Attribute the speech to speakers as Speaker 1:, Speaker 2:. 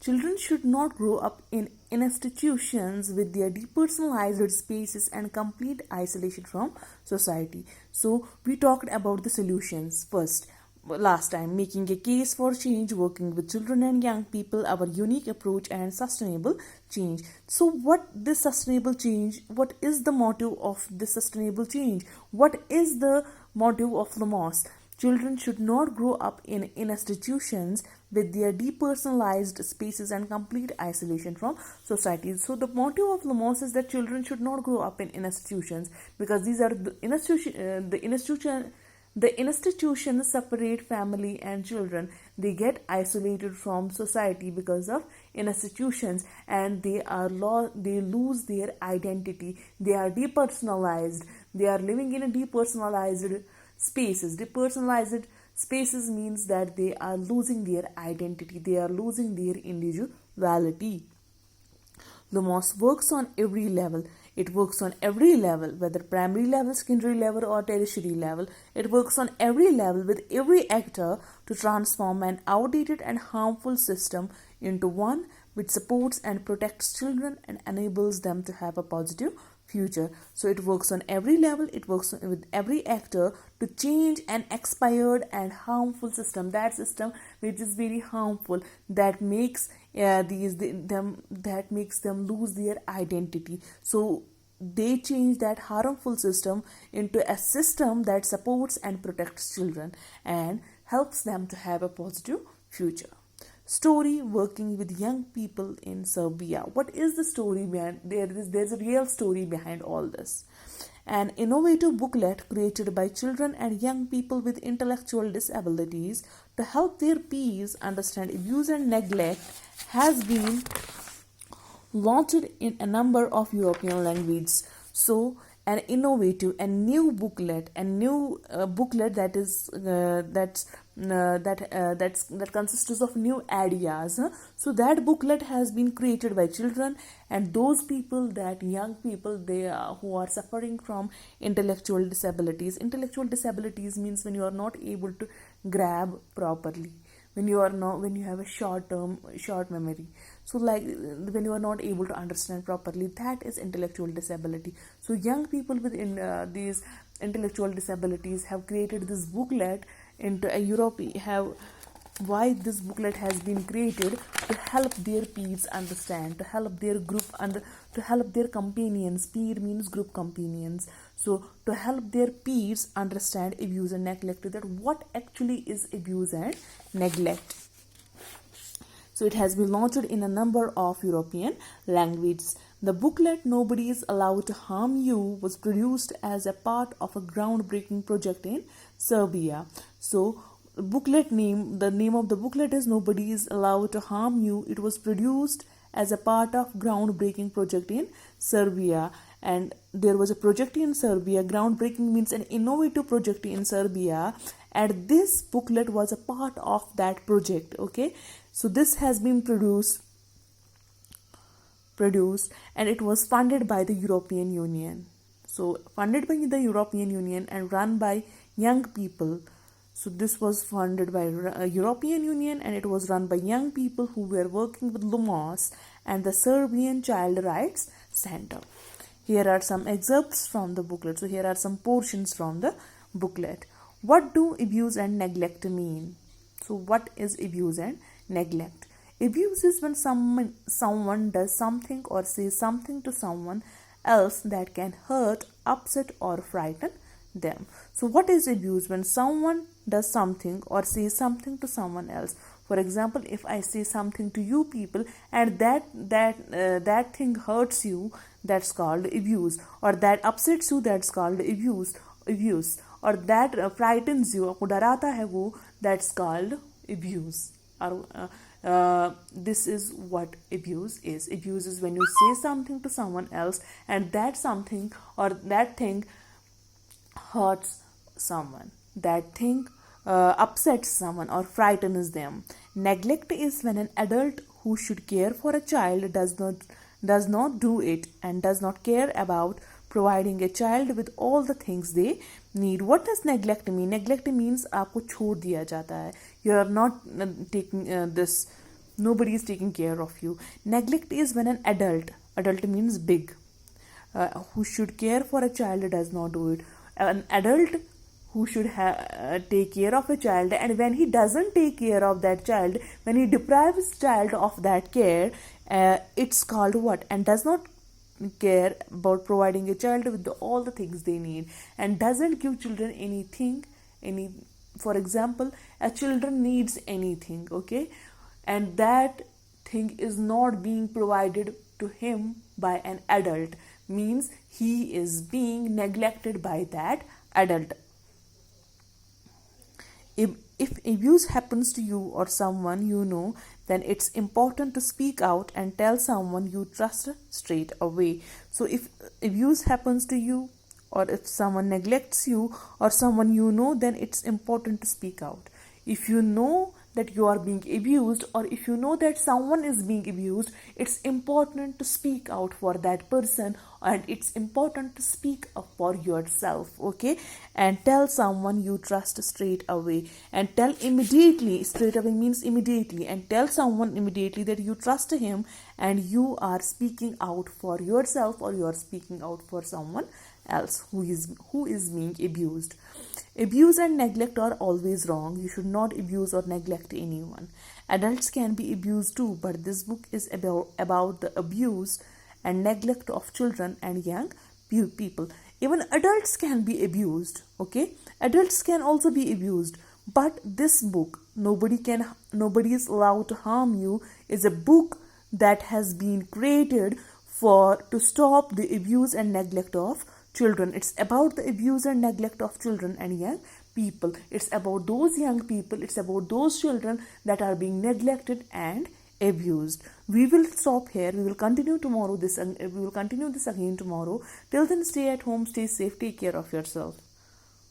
Speaker 1: Children should not grow up in institutions with their depersonalized spaces and complete isolation from society. So, we talked about the solutions first. Last time, making a case for change, working with children and young people, our unique approach, and sustainable change. So, what this sustainable change? What is the motive of this sustainable change? What is the motive of Lumos? Children should not grow up in institutions with their depersonalized spaces and complete isolation from society. So the motive of Lumos is that children should not grow up in institutions, because these are the institutions separate family and children. They get isolated from society because of institutions, and they lose their identity. They are depersonalized. They are living in a depersonalized spaces. Depersonalized spaces means that they are losing their identity. They are losing their individuality. Lumos works on every level. It works on every level, whether primary level, secondary level, or tertiary level. It works on every level with every actor to transform an outdated and harmful system into one which supports and protects children and enables them to have a positive future. So it works on every level. It works with every actor to change an expired and harmful system, that system which is very harmful, that makes them lose their identity. So they change that harmful system into a system that supports and protects children and helps them to have a positive future. Story: working with young people in Serbia. What is the story behind? There's a real story behind all this. An innovative booklet created by children and young people with intellectual disabilities to help their peers understand abuse and neglect has been launched in a number of European languages. So an innovative and new booklet, that consists of new ideas. So that booklet has been created by children and those people, that young people, who are suffering from intellectual disabilities. Intellectual disabilities means when you are not able to grab properly, when you have a short memory. So like when you are not able to understand properly, that is intellectual disability. So young people with these intellectual disabilities have created this booklet into a why this booklet has been created to help their peers understand, to help their group to help their companions. Peer means group companions. So to help their peers understand abuse and neglect, that what actually is abuse and neglect. So it has been launched in a number of European languages. The booklet "Nobody is Allowed to Harm You" was produced as a part of a groundbreaking project in Serbia. So the name of the booklet is "Nobody is Allowed to Harm You." It was produced as a part of groundbreaking project in Serbia. And there was a project in Serbia. Groundbreaking means an innovative project in Serbia, and this booklet was a part of that project. Okay, so this has been produced and it was funded by the European Union. So funded by the European Union and run by young people. So this was funded by European Union and it was run by young people who were working with Lumos and the Serbian Child Rights Center. Here are some excerpts from the booklet. So here are some portions from the booklet. What do abuse and neglect mean? So what is abuse and neglect? Abuse is when someone does something or says something to someone else that can hurt, upset, or frighten them. So what is abuse? When someone does something or says something to someone else. For example, if I say something to you people and that thing hurts you, that's called abuse. Or that upsets you, that's called abuse. Or that frightens you, आपको डराता है वो, that's called abuse. This is what abuse is. Abuse is when you say something to someone else and that something or that thing hurts someone, that thing upsets someone or frightens them. Neglect is when an adult who should care for a child does not do it and does not care about providing a child with all the things they need. What does neglect mean? Neglect means आपको छोड़ दिया जाता है. You are not taking this Nobody is taking care of you. Neglect is when an adult means big, who should care for a child does not do it. An adult who should take care of a child, and when he doesn't take care of that child, when he deprives child of that care, it's called what? And does not care about providing a child with all the things they need, and doesn't give children anything, for example, a children needs anything, okay, and that thing is not being provided to him by an adult, means he is being neglected by that adult. If abuse happens to you or someone you know, then it's important to speak out and tell someone you trust straight away. So if abuse happens to you, or if someone neglects you or someone you know, then it's important to speak out. If you know that you are being abused, or if you know that someone is being abused, it's important to speak out for that person, and it's important to speak up for yourself, okay, and tell someone you trust straight away, and tell immediately. Straight away means immediately, and tell someone immediately that you trust him and you are speaking out for yourself, or you are speaking out for someone else who is being abused. Abuse and neglect are always wrong. You should not abuse or neglect anyone. Adults can be abused too, but this book is about the abuse and neglect of children and young people. Even adults can be abused, okay? Adults can also be abused, but this book, nobody is allowed to harm you, is a book that has been created to stop the abuse and neglect of children. It's about the abuse and neglect of children and young people. It's about those young people, it's about those children that are being neglected and abused. We will stop here. We will continue this again tomorrow. Till then, stay at home, stay safe, take care of yourself.